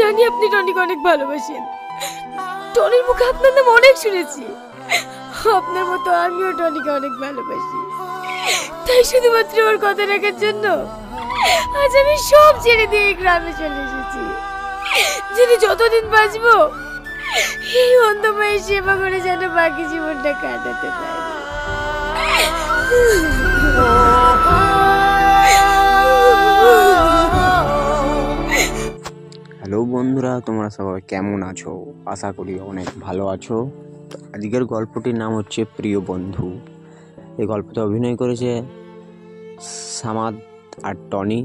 জানি আপনি টনিকে অনেক ভালোবাসেন। টনির মুখে আপনার নাম অনেক শুনেছি। আপনার মতো আমিও টনিকে অনেক ভালোবাসি। তাই শুধুমাত্র ওর কথা রাখার জন্য আজ আমি সব ছেড়ে দিয়ে এই গ্রামে চলে এসেছি। যদি যতদিন বাঁচবো এই অন্ধ মায়ের সেবা করে যেন বাকি জীবনটা কাটাতে পারি। হ্যালো বন্ধুরা, তোমরা সবাই কেমন আছো? আশা করি অনেক ভালো আছো। আজকের গল্পটির নাম হচ্ছে প্রিয় বন্ধু। এই গল্পতে অভিনয় করেছে সামাদ আর টনি।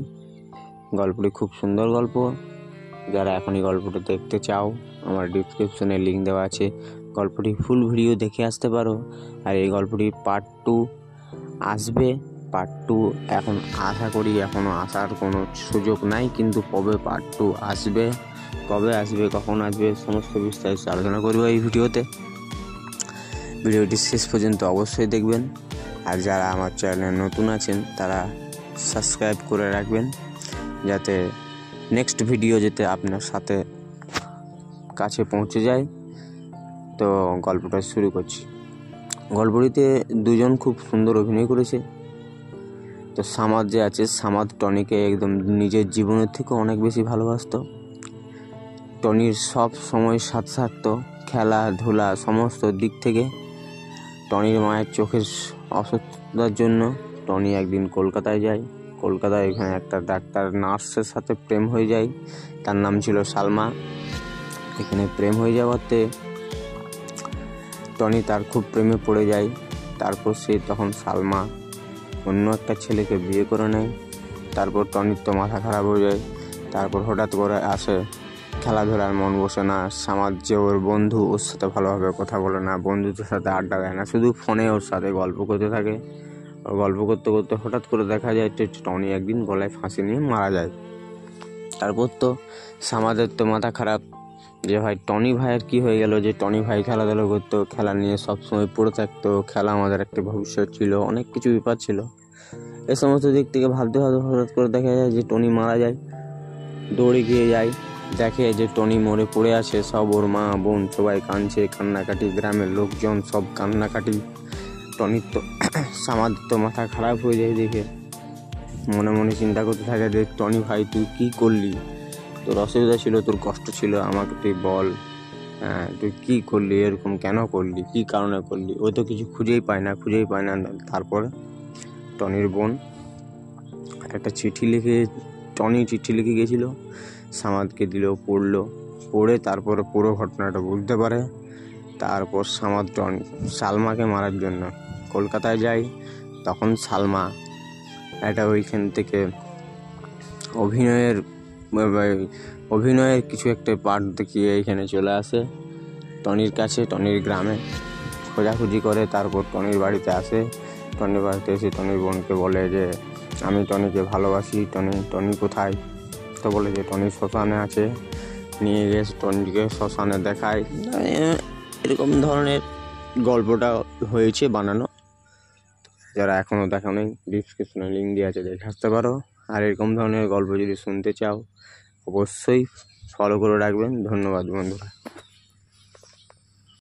গল্পটি খুব সুন্দর গল্প। যারা এখন এই গল্পটি দেখতে চাও, আমার ডিসক্রিপশনে লিঙ্ক দেওয়া আছে, গল্পটি ফুল ভিডিও দেখে আসতে পারো। আর এই গল্পটি পার্ট 2 আসবে। পার্ট 2 এখন আশা করি এখনও আসার কোনো সুযোগ নাই, কিন্তু কবে পার্ট 2 আসবে, কবে আসবে, কখন আসবে, সমস্ত বিস্তারিত আলোচনা করবো এই ভিডিওতে। ভিডিওটি শেষ পর্যন্ত অবশ্যই দেখবেন। আর যারা আমার চ্যানেলে নতুন আছেন তারা সাবস্ক্রাইব করে রাখবেন, যাতে নেক্সট ভিডিও যেতে আপনার সাথে কাছে পৌঁছে যায়। তো গল্পটা শুরু করছি। গল্পটিতে দুজন খুব সুন্দর অভিনয় করেছে। তো সামাদ যে আছে, সামাদ টনিকে একদম নিজের জীবনের থেকে অনেক বেশি ভালোবাসত। টনির সব সময় সাথে থাকতো, খেলাধুলা সমস্ত দিক থেকে। টনির মায়ের চোখের অসুস্থতার জন্য টনি একদিন কলকাতায় যায়। কলকাতায় এখানে একটা ডাক্তার নার্সের সাথে প্রেম হয়ে যায়। তার নাম ছিল সালমা। এখানে প্রেম হয়ে যাওয়াতে টনি তার খুব প্রেমে পড়ে যায়। তারপর সে তখন সালমা অন্য একটা ছেলেকে বিয়ে করে নেয়। তারপর টনির তো মাথা খারাপ হয়ে যায়। তারপর হঠাৎ করে আসে খেলাধুলার মন বসে না। সামাদ যে ওর বন্ধু, ওর সাথে ভালোভাবে কথা বলে না, বন্ধুদের সাথে আড্ডা দেয় না, শুধু ফোনে ওর সাথে গল্প করতে থাকে। গল্প করতে করতে হঠাৎ করে দেখা যায় যে টনি একদিন গলায় ফাঁসি নিয়ে মারা যায়। তারপর তো সামাদের তো মাথা খারাপ যে ভাই টনি ভাইয়ের কি হয়ে গেল, যে টনি ভাই খেলাধুলা করতো, খেলা নিয়ে সবসময় পড়ে থাকতো, খেলা আমাদের একটা ভবিষ্যৎ ছিল, অনেক কিছু ব্যাপার ছিল। এ সমস্ত দিক থেকে ভাবতে ভাবতে হঠাৎ করে দেখা যায় যে টনি মারা যায়। দৌড়ে গিয়ে যায়, দেখে যে টনি মরে পড়ে আছে। সব ওর মা বোন সবাই কাঁদছে, কান্নাকাটি, গ্রামের লোকজন সব কান্নাকাটি। টনির তো সামাদ তো মাথা খারাপ হয়ে যায় দেখে, মনে মনে চিন্তা করতে থাকে যে টনি ভাই তুই কি করলি, তোর অসুবিধা ছিল, তোর কষ্ট ছিল, আমাকে তুই বল, তুই কি করলি, এরকম কেন করলি, কি কারণে করলি। ও তো কিছু খুঁজেই পায় না। তারপর টনির বোন একটা চিঠি লিখে, টনি চিঠি লিখে গেছিল, সামাদকে দিল, পড়ে তারপরে পুরো ঘটনাটা বুঝতে পারে। তারপর সামাদ সালমাকে মারার জন্য কলকাতায় যায়। তখন সালমা এটা ওইখান থেকে অভিনয়ের কিছু একটা পার্ট দেখিয়ে এইখানে চলে আসে টনির কাছে, টনির গ্রামে খোঁজাখুঁজি করে। তারপর টনির বাড়িতে আসে। টনির বাড়িতে এসে টনির বোনকে বলে যে আমি টনিকে ভালোবাসি, টনি কোথায়? তো বলে যে টনি শ্মশানে আছে। নিয়ে গেছে টনিকে শ্মশানে দেখায়। এরকম ধরনের গল্পটা হয়েছে বানানো। যারা এখনও দেখোনি, ডিসক্রিপশনে লিঙ্ক দিয়ে আছে, দেখে আসতে পারো। আর এরকম ধরনের গল্প যদি শুনতে চাও অবশ্যই ফলো করে রাখবেন। ধন্যবাদ বন্ধুরা।